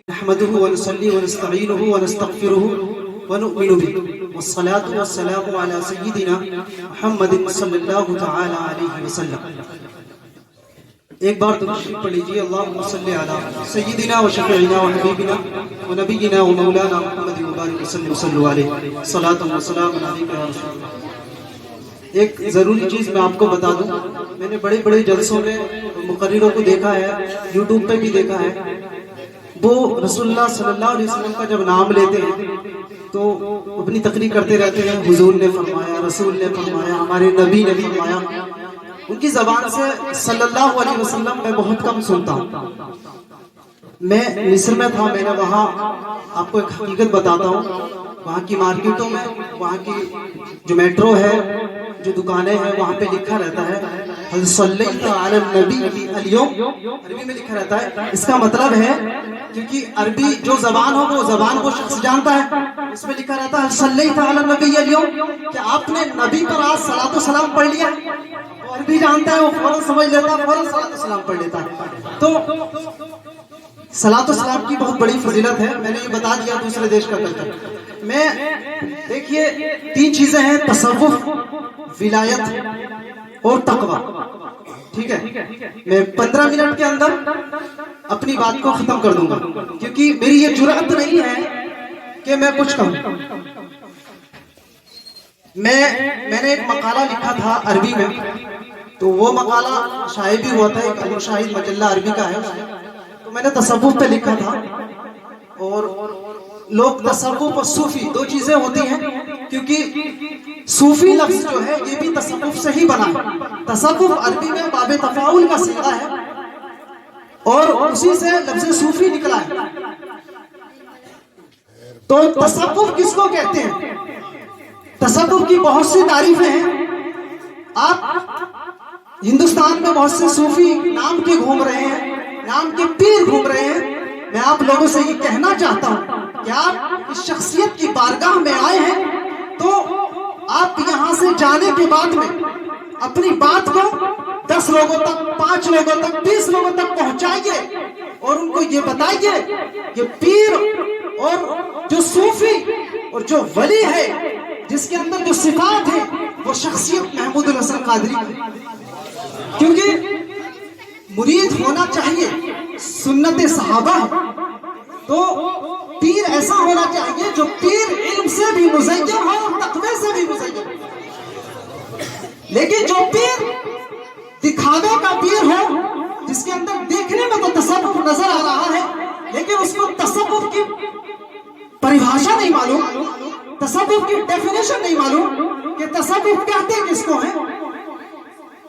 نحمده ونصلي ونستعينه ونستغفره ونؤمن به والصلاة والسلام على سيدنا محمد صلی اللہ تعالی علیہ وسلم. ایک بار درود شریف پڑھ لیجیے. اللہم صلی علی سیدنا و شفیعنا و حبیبنا و نبینا و مولانا محمد مبارک وسلم صلو علیہ صلاۃ و سلام علیک یا رسول اللہ. ایک ضروری چیز میں آپ کو بتا دوں. میں نے بڑے بڑے جلسوں میں مقرروں کو دیکھا ہے, یوٹیوب پہ بھی دیکھا ہے, وہ رسول اللہ صلی اللہ علیہ وسلم کا جب نام لیتے ہیں تو اپنی تقریر کرتے رہتے ہیں. حضور نے فرمایا, رسول نے فرمایا, ہمارے نبی نے فرمایا. ان کی زبان سے صلی اللہ علیہ وسلم میں بہت کم سنتا ہوں. میں مصر میں تھا, میں نے وہاں آپ کو ایک حقیقت بتاتا ہوں. وہاں کی مارکیٹوں میں, وہاں کی جو میٹرو ہے, جو دکانیں ہیں, وہاں پہ لکھا رہتا ہے حل صلیت علی النبی اليوم, عربی میں لکھا رہتا ہے. اس کا مطلب ہے, کیونکہ عربی جو زبان ہو وہ زبان کو شخص جانتا ہے, اس میں لکھا رہتا ہے حل صلیت علی النبی اليوم, کہ آپ نے نبی پر آج صلاۃ و سلام پڑھ لیا. وہ عربی جانتا ہے, وہ فوراً سمجھ لیتا ہے, فوراً صلاۃ و سلام پڑھ لیتا ہے. تو صلاۃ و سلام کی بہت بڑی فضیلت ہے. میں نے یہ بتا دیا دوسرے دیش کا کلچر. میں دیکھیے 3 چیزیں ہیں, تصوف, ولایت اور تقوی. ٹھیک ہے, میں 15 منٹ کے اندر اپنی بات کو ختم کر دوں گا, کیونکہ میری یہ جرأت نہیں ہے کہ میں کچھ کہوں. میں نے ایک مقالہ لکھا تھا عربی میں, تو وہ مقالہ شائع بھی ہوا تھا, ایک المشاہد مجلہ عربی کا ہے. تو میں نے تصوف پہ لکھا تھا, اور لوگ تصوف اور صوفی 2 چیزیں ہوتی ہیں, کیونکہ صوفی لفظ جو ہے یہ بھی تصوف سے ہی بنا ہے. تصوف عربی میں باب تفاعل کا صیغہ ہے, اور اسی سے لفظ صوفی نکلا ہے. تو تصوف کس کو کہتے ہیں؟ تصوف کی بہت سی تعریفیں ہیں. آپ ہندوستان میں بہت سے صوفی نام کے گھوم رہے ہیں, نام کے پیر گھوم رہے ہیں. میں آپ لوگوں سے یہ کہنا چاہتا ہوں کہ آپ اس شخصیت کی بارگاہ میں آئے ہیں, تو آپ یہاں سے جانے کے بعد میں اپنی بات کو 10 لوگوں تک, 5 لوگوں تک, 20 لوگوں تک پہنچائیے, اور ان کو یہ بتائیے کہ پیر اور جو صوفی اور جو ولی ہے, جس کے اندر جو صفات ہے, وہ شخصیت محمود الحسن قادری کی. کیونکہ مرید ہونا چاہیے, سنت صحابہ ہے. تو پیر ایسا ہونا چاہیے جو پیر علم سے بھی مزین ہو اور تقوی سے بھی مزین ہو. لیکن جو پیر دکھاوے کا پیر ہو, جس کے اندر دیکھنے میں تو تصوف نظر آ رہا ہے, لیکن اس کو تصوف کی پریبھاشا نہیں معلوم, تصوف کی ڈیفینیشن نہیں معلوم کہ تصوف کہتے کس کو ہیں,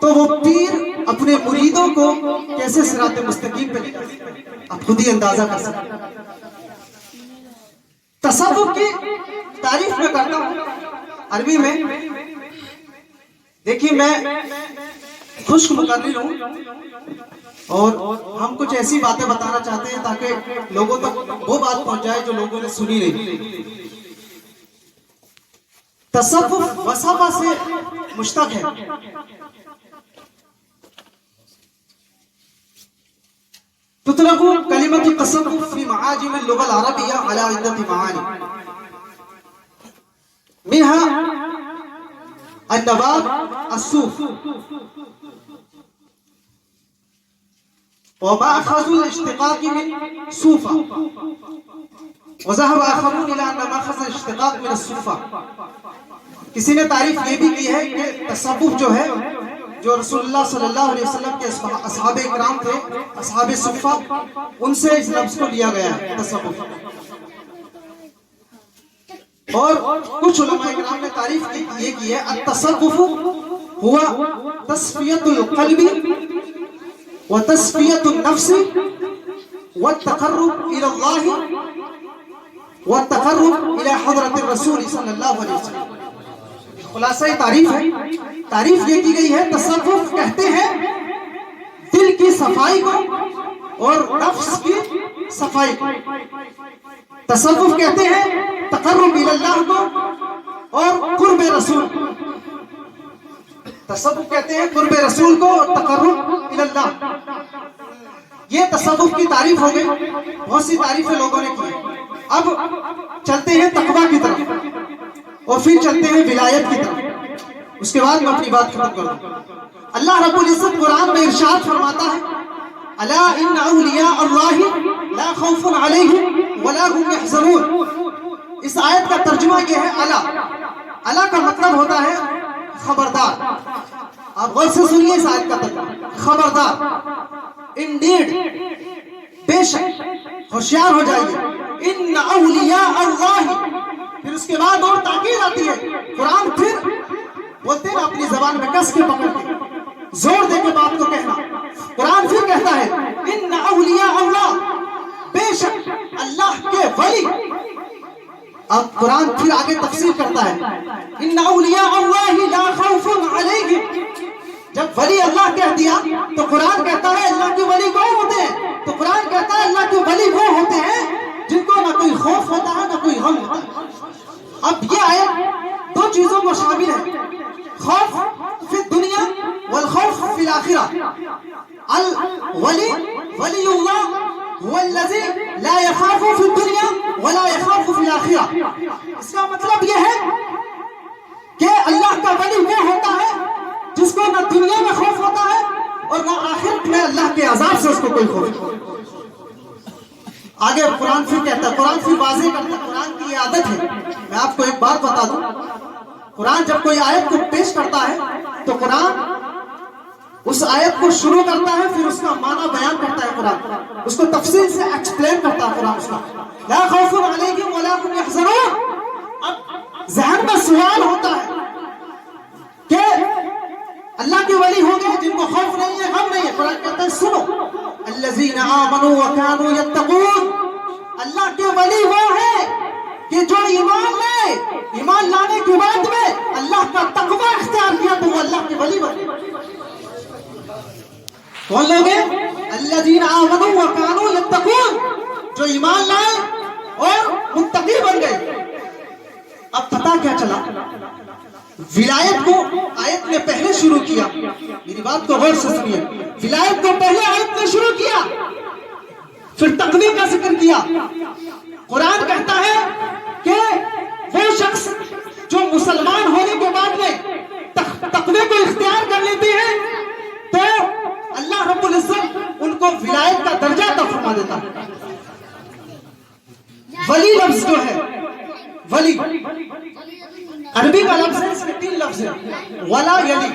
تو وہ پیر اپنے مریدوں کو کیسے صراط مستقیم پہ لے جائے, آپ خود ہی اندازہ کر سکتے. تصوف کی تعریف میں کرتا ہوں عربی میں. دیکھیے, میں خشک مقرر ہوں, اور ہم کچھ ایسی باتیں بتانا چاہتے ہیں تاکہ لوگوں تک وہ بات پہنچ جائے جو لوگوں نے سنی نہیں. تصوف وصفہ سے مشتق ہے. تطلق کلمۃ التصوف فی معاجم اللغة العربية على عدة معاني, منها النبات, الصوف, ومأخذ الاشتقاق من صوفة, وذهب آخرون إلى أن مأخذ الاشتقاق من الصوفة. کسی نے تعریف یہ بھی کی ہے کہ تصوف جو ہے, جو رسول اللہ صلی اللہ علیہ وسلم کے اصحاب اکرام تھے, اصحاب صفہ, ان سے اس لفظ کو لیا گیا ہے تصوف. اور کچھ علماء اکرام نے تعریف یہ کی ہے, التصوف هو تصفیۃ القلب وتصفیۃ النفس والتقرب الى اللہ والتقرب الى حضرت الرسول صلی اللہ علیہ وسلم. خلاصہ تعریف ہے, تعریف یہ کی گئی ہے تصوف کہتے ہیں دل کی صفائی کو اور نفس کی صفائی کو. تصوف کہتے ہیں تقرب اللہ کو اور قرب رسول. تصوف کہتے ہیں قرب رسول کو اور تقرب اللہ. یہ تصوف کی تعریف ہو گئی. بہت سی تعریفیں لوگوں نے کی. اب چلتے ہیں تقویٰ کی طرف اور پھر چلتے ہیں ولایت کی طرف. اس کے بعد میں اپنی بات ختم کروں. اللہ رب العزت قرآن میں ارشاد فرماتا ہے الا ان اولیاء اللہ لا خوف علیہم ولا هم يحزنون. اس آیت کا ترجمہ یہ ہے الا. الا کا مطلب ہوتا ہے خبردار. آپ غور سے سنیے اس آیت کا ترجمہ. خبردار. انڈیڈ بے شک ہوشیار ہو جائیے. ان اولیاء اللہ. پھر اس کے بعد اور تاکید آتی ہے. قرآن پھر بولتے ہیں اپنی زبان میں کس کے پکڑ کے زور دے کے بات کو کہنا. قرآن پھر کہتا ہے ان اولیاء اللہ. بے شک اللہ کے ولی. اب قرآن پھر آگے تفسیر کرتا ہے ان اولیاء اللہ لا خوف علیہم. جب ولی اللہ کہہ دیا تو قرآن کہتا ہے اللہ کے ولی کون ہوتے ہیں؟ تو قرآن کہتا ہے اللہ کے ولی وہ ہوتے ہیں جن کو نہ کوئی خوف ہوتا ہے نہ کوئی غم ہوتا ہے. اب یہ آیت دو چیزوں کو شامل ہے. خوف فی الدنیا والخوف فی الآخرہ. الولی ولی اللہ هو الذی لا يخاف فی الدنیا ولا يخاف فی الآخرہ. اس کا مطلب یہ ہے کہ اللہ کا ولی وہ ہوتا ہے جس کو نہ دنیا میں خوف ہوتا ہے اور نہ آخرت میں اللہ کے عذاب سے اس کو کوئی خوف. آگے قرآن پھر کہتا ہے. قرآن پھر واضح کرتا ہے. قرآن کی یہ عادت ہے. میں آپ کو ایک بات بتا دوں. قرآن جب کوئی آیت کو پیش کرتا ہے تو قرآن اس آیت کو شروع کرتا ہے پھر اس کا معنی بیان کرتا ہے. قرآن اس کو تفصیل سے ایکسپلین کرتا ہے. قرآن اس کا لا خوف علیہم ولا هم يحزنون. اب ذہن میں سوال ہوتا ہے کہ اللہ کے ولی ہوں گے جن کو خوف نہیں ہے غم نہیں ہے. قرآن کہتا ہے سنو الذین آمنوا وکانوا یتقون. اللہ کے ولی وہ ہیں کہ جو ایمان لائے. ایمان لانے کے بعد میں اللہ کا تقوی اختیار کیا تو وہ اللہ کے ولی بنے. کون لوگ ہیں؟ الذین آمنوا وکانوا یتقون. جو ایمان لائے اور متقی بن گئے. اب پتہ کیا چلا؟ ولایت کو آیت نے پہلے شروع کیا. میری بات کو غور سے سنیے. ولایت کو پہلے آیت نے شروع کیا پھر تقوی کا ذکر کیا. قرآن کہتا ہے کہ وہ شخص جو مسلمان ہونے کے بعد میں تقوی کو اختیار کر لیتے ہیں تو اللہ رب العزت ان کو ولایت کا درجہ عطا فرما دیتا ہے. ولی لفظ جو ہے ولی عربی کا لفظ ہے. اس کے تین لفظ ہیں ولا یلی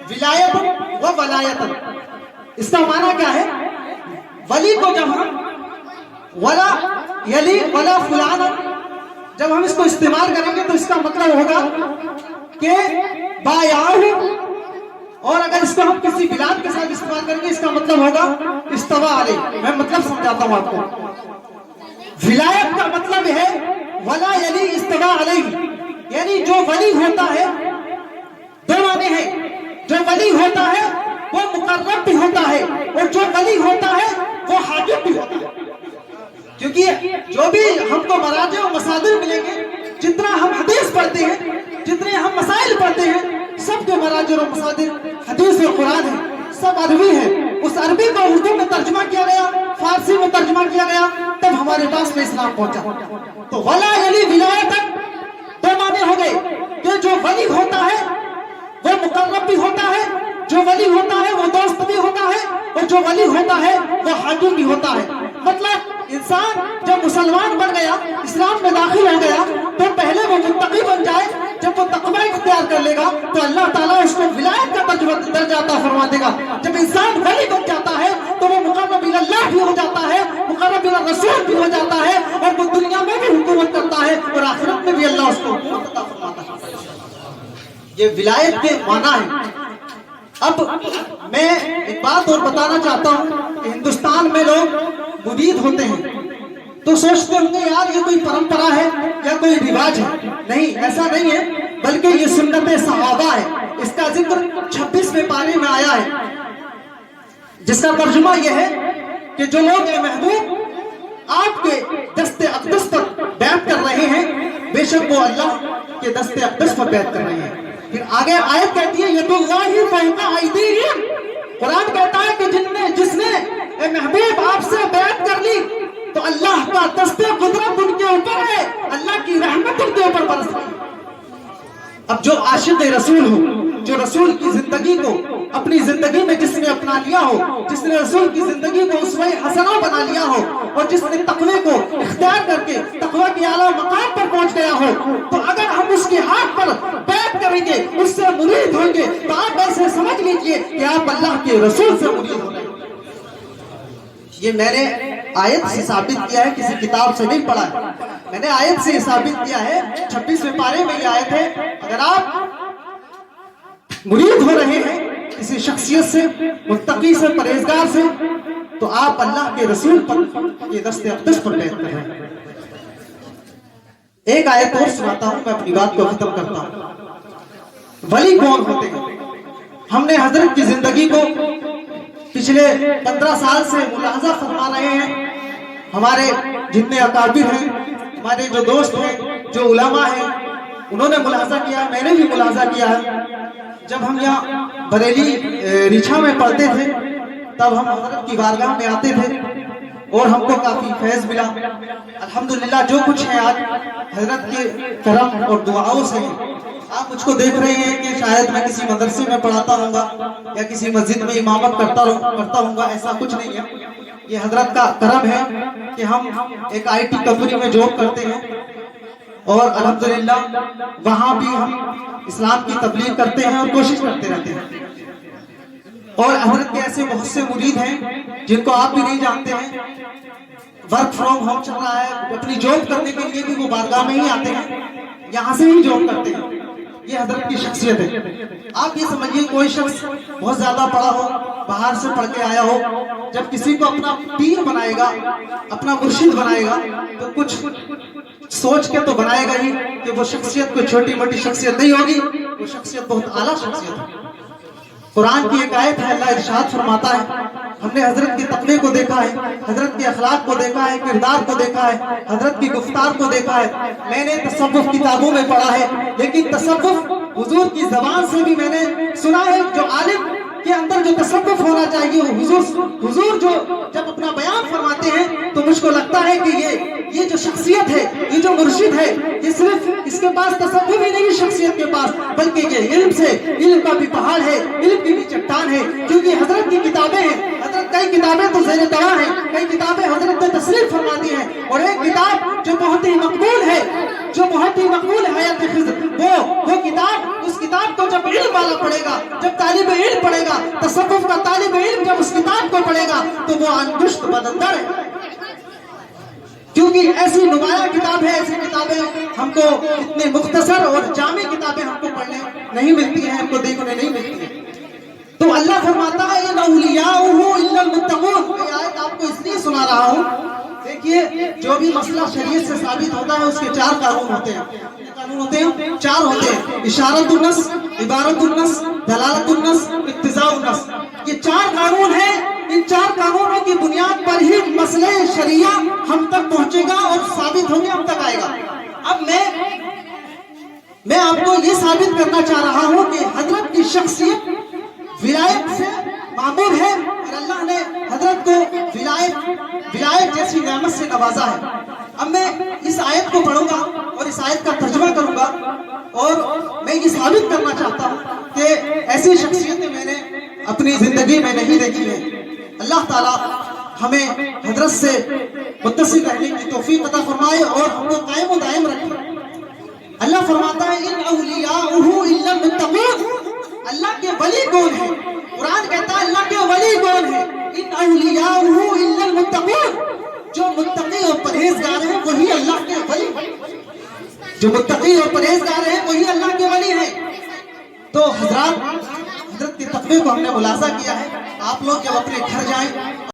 ولایت و ولایت. اس کا معنی کیا ہے؟ ولی کو جب ہم ولا یلی ولا فلان جب ہم اس کو استعمال کریں گے تو اس کا مطلب ہوگا کہ بایعہ. اور اگر اس کو ہم کسی بلاد کے ساتھ استعمال کریں گے اس کا مطلب ہوگا استوا علیہ. میں مطلب سمجھاتا ہوں آپ کو. ولایت کا مطلب ہے ولا یلی استوا علیہ. یعنی جو ولی ہوتا ہے دو معنی ہے. جو ولی ہوتا ہے وہ مقرب بھی ہوتا ہے اور جو ولی ہوتا ہے وہ حاکم بھی ہوتا ہے. کیونکہ جو بھی ہم کو مراجع و مصادر ملیں گے جتنا ہم حدیث پڑھتے ہیں جتنے ہم مسائل پڑھتے ہیں سب کے مراجع و مصادر حدیث و قرآن ہے. سب عربی ہے. اس عربی کو اردو میں ترجمہ کیا گیا فارسی میں ترجمہ کیا گیا تب ہمارے پاس میں اسلام پہنچا. تو ولا یلی ولایت دو معنی ہو گئے کہ جو ولی ہوتا ہے وہ مقرب بھی ہوتا ہے. جو ولی ہوتا ہے وہ دوست بھی ہوتا ہے اور جو ولی ہوتا ہے وہ حاکم بھی ہوتا ہے. مطلب انسان جب مسلمان بن گیا اسلام میں داخل ہو گیا تو پہلے وہ متقی بن جائے. جب وہ تقوی اختیار کر لے گا تو اللہ تعالیٰ اس کو ولایت کا درجہ عطا فرما دے گا. جب انسان ولی بن جاتا ہے تو وہ مقرب اللہ بھی ہو جاتا ہے مقرب رسول بھی ہو جاتا ہے اور وہ دنیا میں بھی حکومت کرتا ہے اور آخرت میں بھی اللہ اس کو حکومت عطا فرماتا ہے. یہ ولایت کے معنی ہے. اب میں ایک بات اور بتانا چاہتا ہوں کہ ہندوستان میں لوگ مرید ہوتے ہیں تو سوچتے ہوں گے یار یہ کوئی پرمپرا ہے یا کوئی رواج ہے. نہیں ایسا نہیں ہے بلکہ یہ سنت صحابہ ہے. اس کا ذکر 26ویں پارے میں آیا ہے. جس کا ترجمہ یہ ہے کہ جو لوگ اے محبوب آپ کے دست اقدس پر بیعت کر رہے ہیں، بے شک وہ اللہ کے دست اقدس پر بیعت کر رہے ہیں۔ پھر آگے آیت کہتی ہے ید اللہ فوق ایدیہم، قرآن کہتا ہے کہ جس نے اے محبوب آپ سے بیعت کر لی تو اللہ کا دست قدرت ان کے اوپر ہے، اللہ کی رحمت ان کے اوپر برس رہی ہے۔ اب جو عاشق رسول ہو، جو رسول کی زندگی کو اپنی زندگی میں جس نے اپنا لیا ہو، جس نے رسول کی زندگی کو اسوہ حسنہ بنا لیا ہو، اور جس نے تقوی کو اختیار کر کے تقوی کی اعلیٰ مقام پر پہنچ گیا ہو، تو اگر ہم اس کے ہاتھ پر بیعت کریں گے، اس سے مرید ہوں گے، تو آپ ایسے سمجھ لیجئے کہ آپ اللہ کے رسول سے مرید ہو رہے ہیں۔ یہ میں نے آیت سے ثابت کیا ہے، کسی کتاب سے نہیں پڑھا ہے، میں نے آیت سے ثابت کیا ہے۔ 26ویں پارے میں یہ آیت ہے، اگر آپ مرید ہو رہے ہیں کسی شخصیت سے، متقی سے، پرہیزگار سے، تو آپ اللہ کے رسول پر یہ دست اقدس پر بیعت کر رہے ہیں۔ ایک آیت اور سناتا ہوں، میں اپنی بات کو ختم کرتا ہوں۔ ولی کون ہوتے ہیں؟ ہم نے حضرت کی زندگی کو پچھلے 15 سال سے ملاحظہ فرما رہے ہیں۔ ہمارے جتنے اکابر ہیں، ہمارے جو دوست ہیں، جو علماء ہیں، انہوں نے ملاحظہ کیا ہے، میں نے بھی ملاحظہ کیا ہے۔ جب ہم یہاں بریلی ریچھا میں پڑھتے تھے تب ہم حضرت کی بارگاہ میں آتے تھے اور ہم کو کافی فیض ملا۔ الحمدللہ جو کچھ ہے آج حضرت کے کرم اور دعاؤں سے ہیں۔ آپ مجھ کو دیکھ رہے ہیں کہ شاید میں کسی مدرسے میں پڑھاتا ہوں گا یا کسی مسجد میں امامت کرتا ہوں گا، ایسا کچھ نہیں ہے۔ یہ حضرت کا کرم ہے کہ ہم ایک IT کمپنی میں جاب کرتے ہیں اور الحمدللہ وہاں بھی ہم اسلام کی تبلیغ کرتے ہیں اور کوشش کرتے رہتے ہیں۔ اور حضرت کے ایسے بہت سے مرید ہیں جن کو آپ بھی نہیں جانتے ہیں۔ ورک فرام ہوم چل رہا ہے، اپنی جاب کرنے کے لیے بھی وہ بارگاہ میں ہی آتے ہیں، یہاں سے ہی جاب کرتے ہیں۔ یہ حضرت کی شخصیت ہے۔ آپ یہ سمجھیے کوئی شخص بہت زیادہ پڑھا ہو، باہر سے پڑھ کے آیا ہو، جب کسی کو اپنا پیر بنائے گا، اپنا مرشد بنائے گا، تو کچھ سوچ کے تو بنائے گا ہی کہ وہ شخصیت کوئی چھوٹی موٹی شخصیت نہیں ہوگی، وہ شخصیت بہت اعلیٰ شخصیت ہے۔ قرآن کی ایک آیت ہے، اللہ ارشاد فرماتا ہے، ہم نے حضرت کے تقوی کو دیکھا ہے، حضرت کے اخلاق کو دیکھا ہے، کردار کو دیکھا ہے، حضرت کی گفتار کو دیکھا ہے۔ میں نے تصوف کتابوں میں پڑھا ہے، لیکن تصوف حضور کی زبان سے بھی میں نے سنا ہے۔ جو عالم کے اندر جو تصوف ہونا چاہیے، حضور جو جب اپنا بیان فرماتے ہیں تو مجھ کو لگتا ہے کہ یہ جو شخصیت ہے، یہ جو مرشد ہے، یہ صرف اس کے پاس تصوف ہی نہیں شخصیت کے پاس، بلکہ یہ علم کا بھی پہاڑ ہے، علم کی بھی چٹان ہے، کیونکہ حضرت کی کتابیں ہیں۔ حضرت کئی کتابیں تو زیر دوا ہیں، کئی کتابیں حضرت نے تصریف فرماتی ہیں، اور ایک کتاب جو بہت ہی مقبول ہے، حیات خضر، وہ کتاب، اس کتاب کو جب علم والا پڑھے گا، جب طالب علم پڑھے گا، تصوف کا طالب علم جب اس کتاب کو پڑھے گا تو وہ انگشت بدندر ہے، کیونکہ ایسی نمایاں کتاب ہے۔ ایسی کتابیں ہم کو اتنے مختصر اور جامع کتابیں ہم کو پڑھنے نہیں ملتی ہیں، ہم کو دیکھنے نہیں ملتی ہیں۔ تو اللہ فرماتا ہے ان اولیاءہ الا المتقون۔ یہ آیت آپ کو اس لیے سنا رہا ہوں، دیکھیے جو بھی مسئلہ شریعت سے ثابت ہوتا ہے اس کے 4 قانون ہوتے ہیں۔ کتنے قانون ہوتے ہیں؟ 4 ہوتے ہیں، اشارت النص، عبارت النص، دلالت النص، اقتضاء النص۔ یہ 4 قانون ہیں، ان 4 قانونوں کی بنیاد پر ہی مسئلہ شریعہ ہم تک پہنچے گا اور ثابت ہوں گے، ہم تک آئے گا۔ اب میں آپ کو یہ ثابت کرنا چاہ رہا ہوں کہ حضرت کی شخصیت ولایت سے معمور ہے، اور اللہ نے حضرت کو ولایت جیسی نعمت سے نوازا ہے۔ اب میں اس آیت کو پڑھوں گا اور اس آیت کا ترجمہ کروں گا، اور میں یہ ثابت کرنا چاہتا ہوں کہ ایسی شخصیتیں میں نے اپنی زندگی میں نہیں دیکھی ہیں۔ اللہ تعالیٰ ہمیں حضرت سے متصل رہنے کی توفیق عطا فرمائے اور ہم کو قائم و دائم رکھے۔ اللہ فرماتا ہے ان اولیاءہ الا المتقون، اللہ کے ولی کون ہیں؟ قرآن کہتا ہے اللہ کے ولی کون ہیں؟ ان اولیاءہ الا المتقون، جو متقی اور پرہیزگار ہیں وہی اللہ کے ولی ہیں، جو متقی اور پرہیزگار ہیں وہی اللہ کے ولی ہیں۔ تو حضرت کے تقوی کو ہم نے ملاحظہ کیا ہے۔ آپ لوگ جب اپنے گھر جائیں